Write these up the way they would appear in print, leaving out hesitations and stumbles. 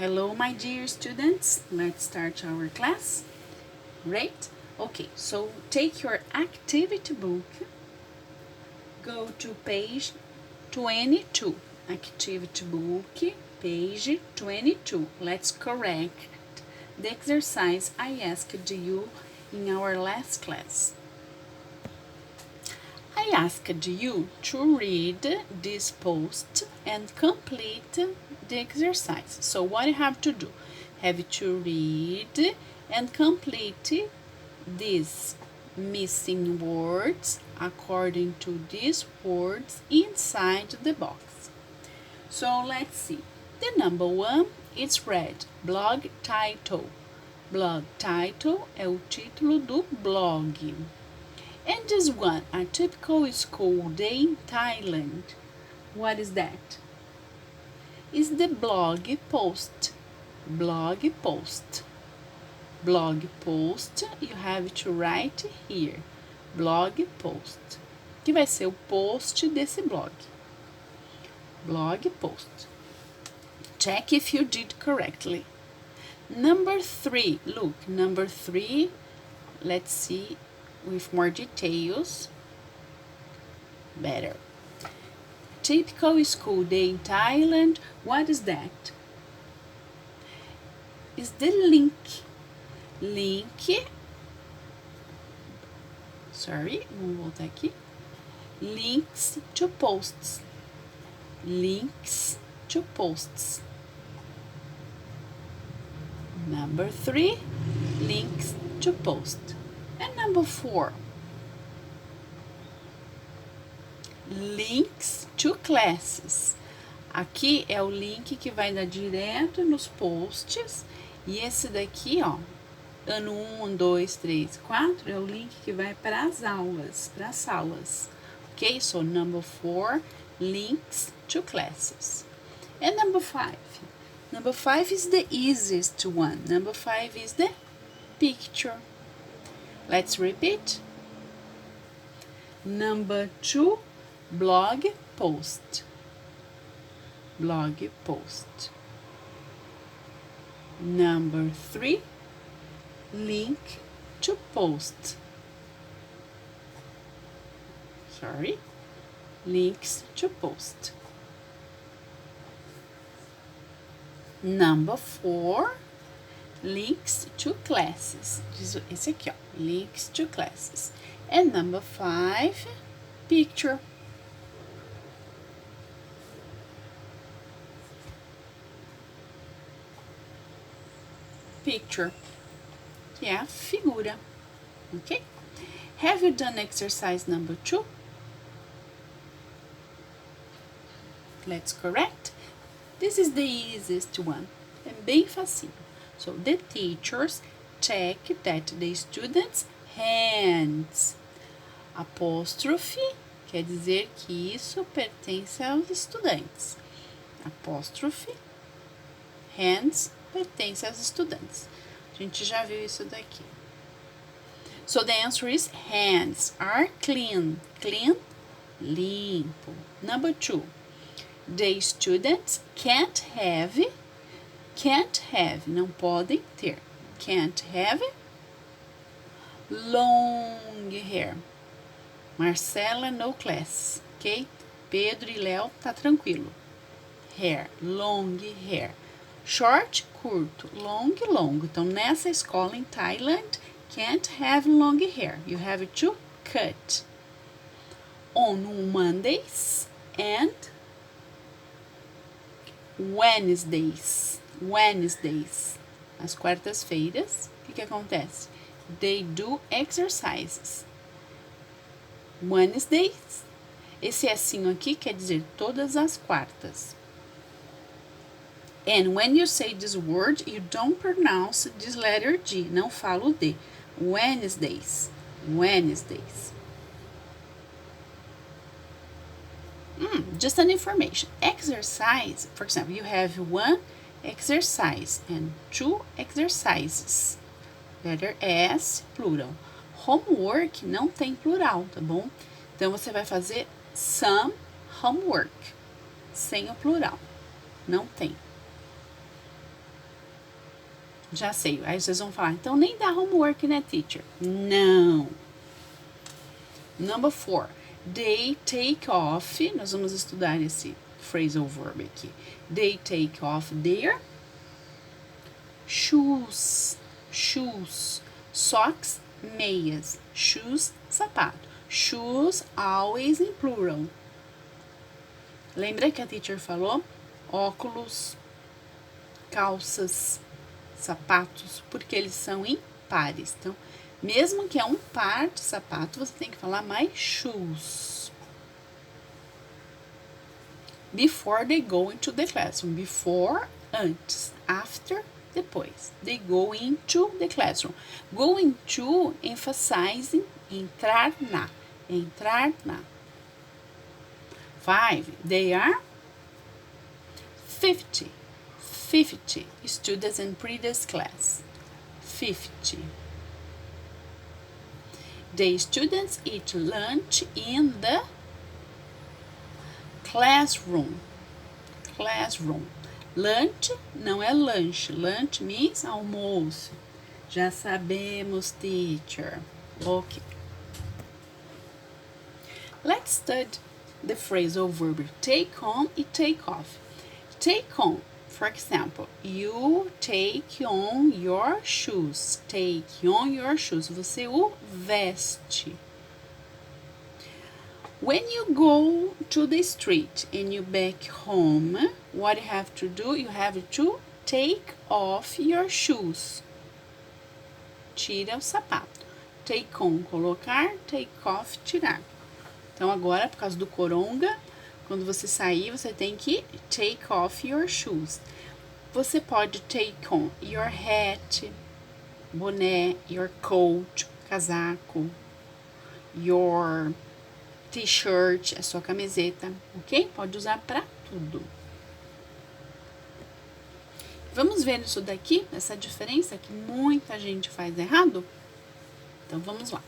Hello, my dear students. Let's start our class. Great. Okay, so take your activity book. Go to page 22. Activity book, page 22. Let's correct the exercise I asked you in our last class. I asked you to read this post and complete the exercise. So what you have to do? Have to read and complete these missing words according to these words inside the box. So let's see. The number one is read. Blog title. Blog title é o título do blog. And this one, a typical school day in Thailand. What is that? Is the blog post. Blog post. Blog post, you have to write here. Blog post. Que vai ser o post desse blog. Blog post. Check if you did correctly. Number 3, look, number 3, let's see with more details. Better. Typical school day in Thailand. What is that? Is the link. Vamos voltar aqui. Links to posts. Links to posts. Number 3, links to posts. And number 4, links to classes. Aqui é o link que vai dar direto nos posts. E esse daqui, ó, ano 1, 2, 3, 4, é o link que vai para as aulas, para as salas. Ok? So, number 4, links to classes. And number 5. Number 5 is the easiest one. Number 5 is the picture. Let's repeat. Number 2, blog post. Blog post. Number 3, link to post. Links to post. Number 4, links to classes. Esse aqui, ó, links to classes. And number 5, picture. Picture, que é a figura, ok? Have you done exercise number 2? Let's correct. This is the easiest one. É bem facinho. So, the teachers check that the students' hands. Apóstrofe quer dizer que isso pertence aos estudantes. Apóstrofe, hands, pertence aos estudantes. A gente já viu isso daqui. So, the answer is hands are clean. Clean, limpo. Number 2. The students can't have, não podem ter. Can't have long hair. Marcela, no class, ok? Pedro e Léo, tá tranquilo. Hair, long hair. Short, curto. Long, longo. Então, nessa escola em Thailand, can't have long hair. You have to cut. On Mondays and Wednesdays. Às quartas-feiras, o que acontece? They do exercises. Wednesdays, esse Szinho aqui quer dizer todas as quartas. And when you say this word, you don't pronounce this letter G. Não fala o D. Wednesdays. Just an information. Exercise, for example, you have 1 exercise and 2 exercises. Letter S, plural. Homework não tem plural, tá bom? Então, você vai fazer some homework, sem o plural. Não tem. Já sei. Aí vocês vão falar, então nem dá homework, né, teacher? Não. Number 4. They take off. Nós vamos estudar esse phrasal verb aqui. They take off their shoes. Shoes. Socks, meias. Shoes, sapato. Shoes, always in plural. Lembra que a teacher falou? Óculos, calças, sapatos, porque eles são em pares. Então, mesmo que é um par de sapato, você tem que falar my shoes. Before they go into the classroom. Before, antes. After, depois. They go into the classroom. Go into, emphasizing, entrar na. Entrar na. 5. They are 50 students in previous class. 50. The students eat lunch in the classroom. Classroom. Lunch não é lanche. Lunch means almoço. Já sabemos, teacher. Ok. Let's study the phrasal verb take on e take off. Take on, for example, you take on your shoes. Take on your shoes. Você o veste. When you go to the street and you back home, what you have to do? You have to take off your shoes. Tira o sapato. Take on, colocar. Take off, tirar. Então, agora, por causa do coronga, quando você sair, você tem que take off your shoes. Você pode take on your hat, boné, your coat, casaco, your t-shirt, a sua camiseta, ok? Pode usar para tudo. Vamos ver isso daqui, essa diferença que muita gente faz errado? Então, vamos lá.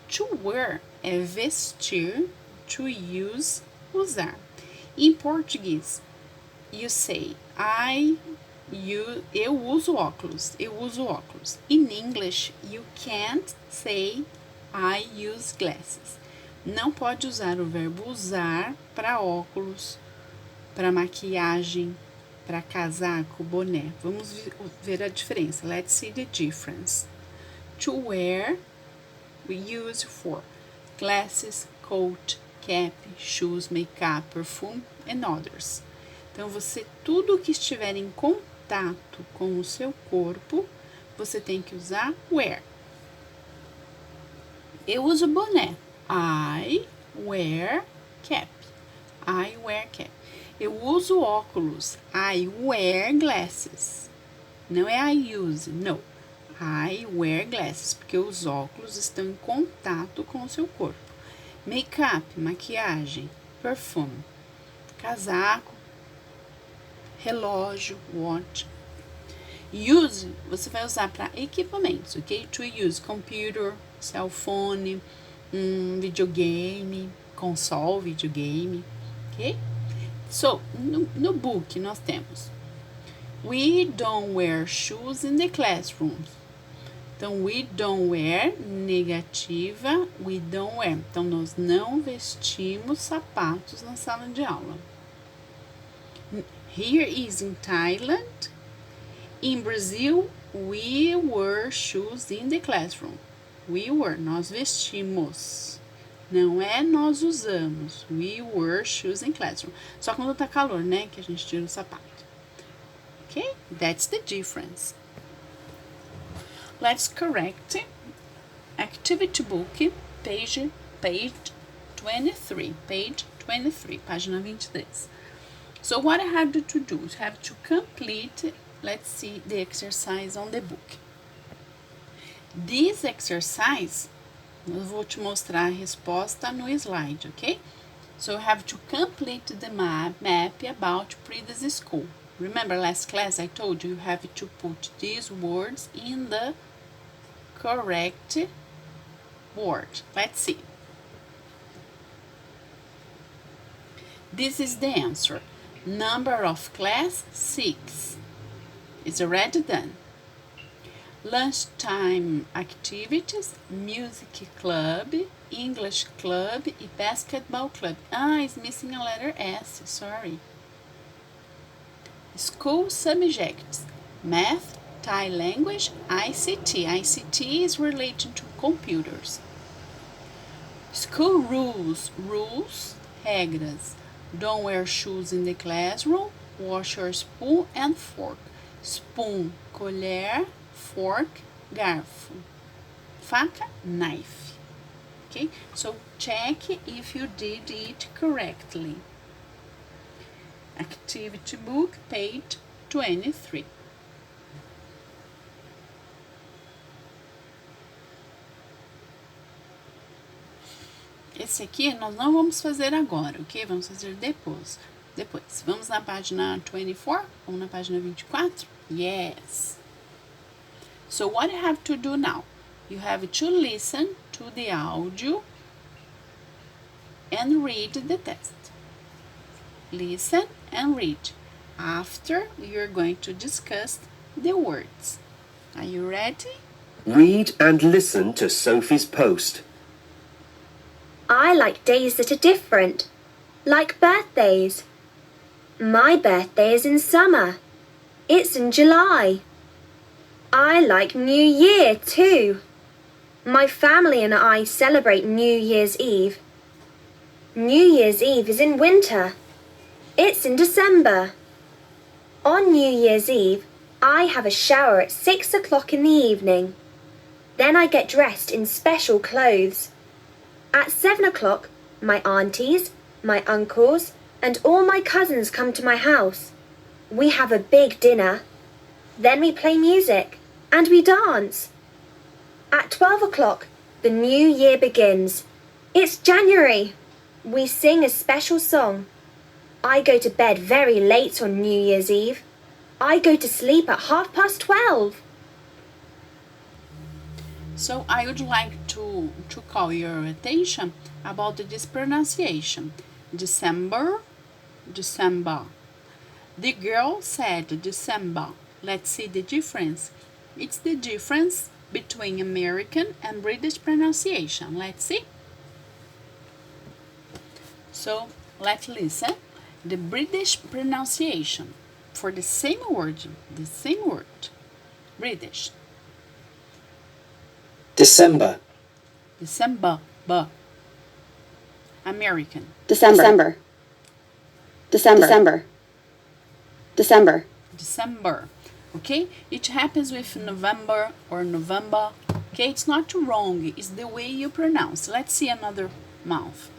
To wear é vestir, to use, usar. Em português, you say, eu uso óculos, eu uso óculos. In English, you can't say, I use glasses. Não pode usar o verbo usar para óculos, para maquiagem, para casaco, boné. Vamos ver a diferença. Let's see the difference. To wear, we use for glasses, coat, cap, shoes, makeup, perfume and others. Então, tudo que estiver em contato com o seu corpo, você tem que usar wear. Eu uso boné. I wear cap. I wear cap. Eu uso óculos. I wear glasses. Não é I use, não. I wear glasses, porque os óculos estão em contato com o seu corpo. Make-up, maquiagem, perfume, casaco, relógio, watch. Use, você vai usar para equipamentos, ok? To use, computer, cell phone, videogame, console, videogame, ok? So, no book nós temos we don't wear shoes in the classroom. Então, we don't wear, negativa, we don't wear. Então, nós não vestimos sapatos na sala de aula. Here is in Thailand. In Brazil, we wear shoes in the classroom. We wear, nós vestimos. Não é nós usamos. We wear shoes in classroom. Só quando tá calor, né? Que a gente tira o sapato. Okay? That's the difference. Let's correct activity book, page 23. Page 23, página 23. So what I have to do is have to complete, let's see the exercise on the book. This exercise, eu vou te mostrar a resposta no slide, ok? So you have to complete the map about previous school. Remember last class I told you have to put these words in the correct word. Let's see. This is the answer. Number of class 6. It's already done. Lunchtime activities, music club, English club e basketball club. It's missing a letter S, sorry. School subjects, math, Thai language, ICT. ICT is related to computers. School rules, regras. Don't wear shoes in the classroom, wash your spoon and fork. Spoon, colher, fork, garfo. Faca, knife. Okay, so check if you did it correctly. Activity book, page 23. Esse aqui nós não vamos fazer agora, ok? Vamos fazer depois. Vamos na página 24 ou na página 24? Yes. So what you have to do now? You have to listen to the audio and read the test. Listen and read. After, you're going to discuss the words. Are you ready? Read and listen to Sophie's post. I like days that are different, like birthdays. My birthday is in summer. It's in July. I like New Year too. My family and I celebrate New Year's Eve. New Year's Eve is in winter. It's in December. On New Year's Eve, I have a shower at 6 o'clock in the evening. Then I get dressed in special clothes. At 7 o'clock, my aunties, my uncles, and all my cousins come to my house. We have a big dinner. Then we play music and we dance. At 12 o'clock, the new year begins. It's January. We sing a special song. I go to bed very late on New Year's Eve. I go to sleep at 12:30. So I would like to call your attention about this pronunciation. December. The girl said December. Let's see the difference. It's the difference between American and British pronunciation. Let's see. So let's listen. The British pronunciation for the same word. British. December. American. December. Okay, it happens with November or November. Okay, it's not wrong, it's the way you pronounce. Let's see another mouth.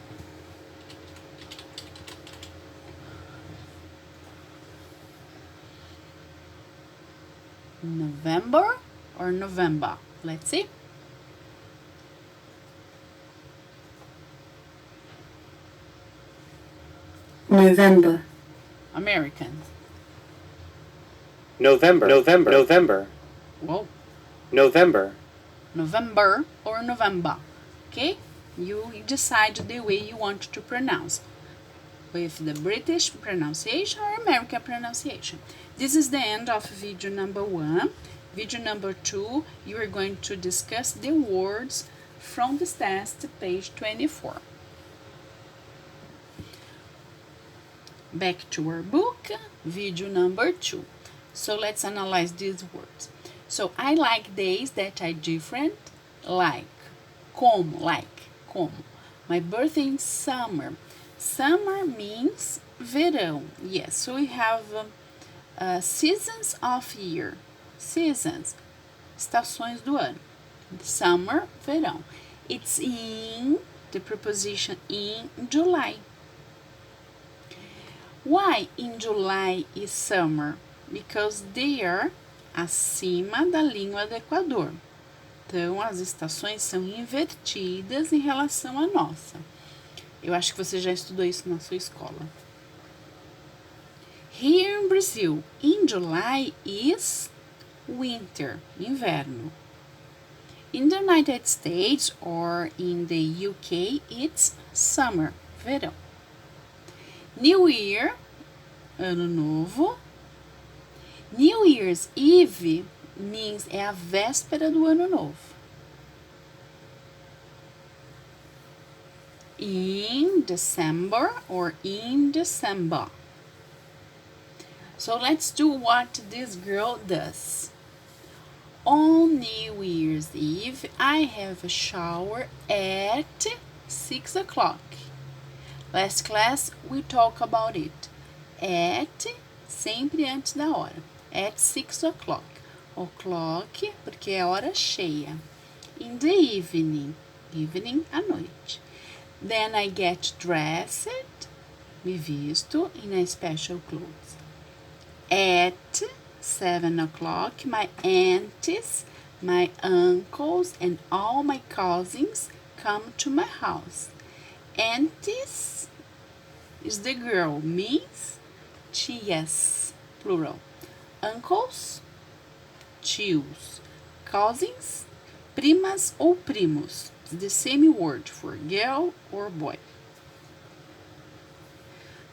November or November. Let's see. November. American. November. Whoa. November. November or November. Okay? You decide the way you want to pronounce. With the British pronunciation or American pronunciation. This is the end of video number 1. Video number 2, you are going to discuss the words from this test, page 24. Back to our book, video number 2. So let's analyze these words. So I like days that are different, like. My birthday in summer. Summer means verão. Yes, so we have seasons of year. Seasons, estações do ano. Summer, verão. It's in, the preposition in July. Why in July is summer? Because they are acima da língua do Equador. Então, as estações são invertidas em relação à nossa. Eu acho que você já estudou isso na sua escola. Here in Brazil, in July is winter, inverno. In the United States or in the UK, it's summer, verão. New Year, Ano Novo. New Year's Eve, means é a véspera do ano novo. In December or in December. So let's do what this girl does. On New Year's Eve, I have a shower at 6 o'clock. Last class, we talk about it. At, sempre antes da hora. At 6 o'clock. O'clock, porque é hora cheia. In the evening. Evening, à noite. Then I get dressed, me visto, in a special clothes. At 7 o'clock, my aunties, my uncles, and all my cousins come to my house. Aunties is the girl, means tias, plural. Uncles, tios. Cousins, primas ou primos. The same word for girl or boy.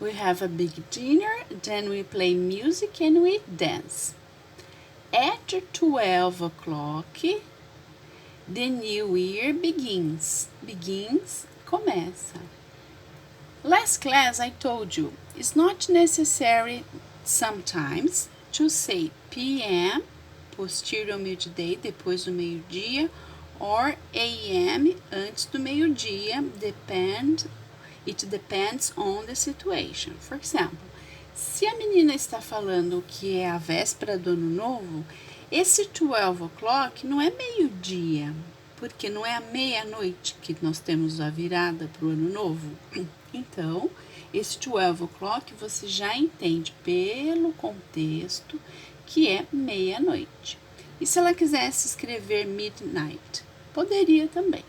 We have a big dinner, then we play music and we dance. At 12 o'clock, the new year begins. Begins, começa. Last class I told you, it's not necessary sometimes to say PM, posterior ao meio-dia, depois do meio-dia, or AM, antes do meio-dia, it depends on the situation. For example, se a menina está falando que é a véspera do ano novo, esse 12 o'clock não é meio-dia, porque não é a meia-noite que nós temos a virada para o ano novo. Então, esse 12 o'clock você já entende pelo contexto que é meia-noite. E se ela quisesse escrever midnight? Poderia também.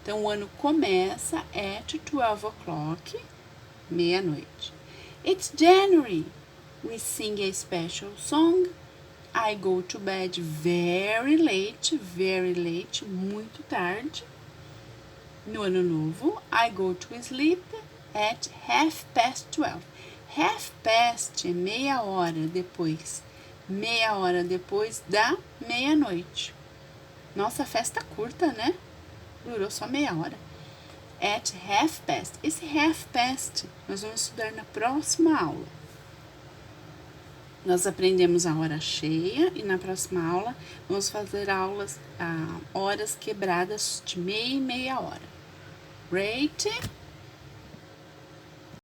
Então, o ano começa at 12 o'clock, meia-noite. It's January. We sing a special song. I go to bed very late, muito tarde. No ano novo, I go to sleep at 12:30. Half past é meia hora depois da meia-noite. Nossa, festa curta, né? Durou só meia hora. At 12:30. Esse half past nós vamos estudar na próxima aula. Nós aprendemos a hora cheia e na próxima aula vamos fazer horas quebradas de meia e meia hora. Right?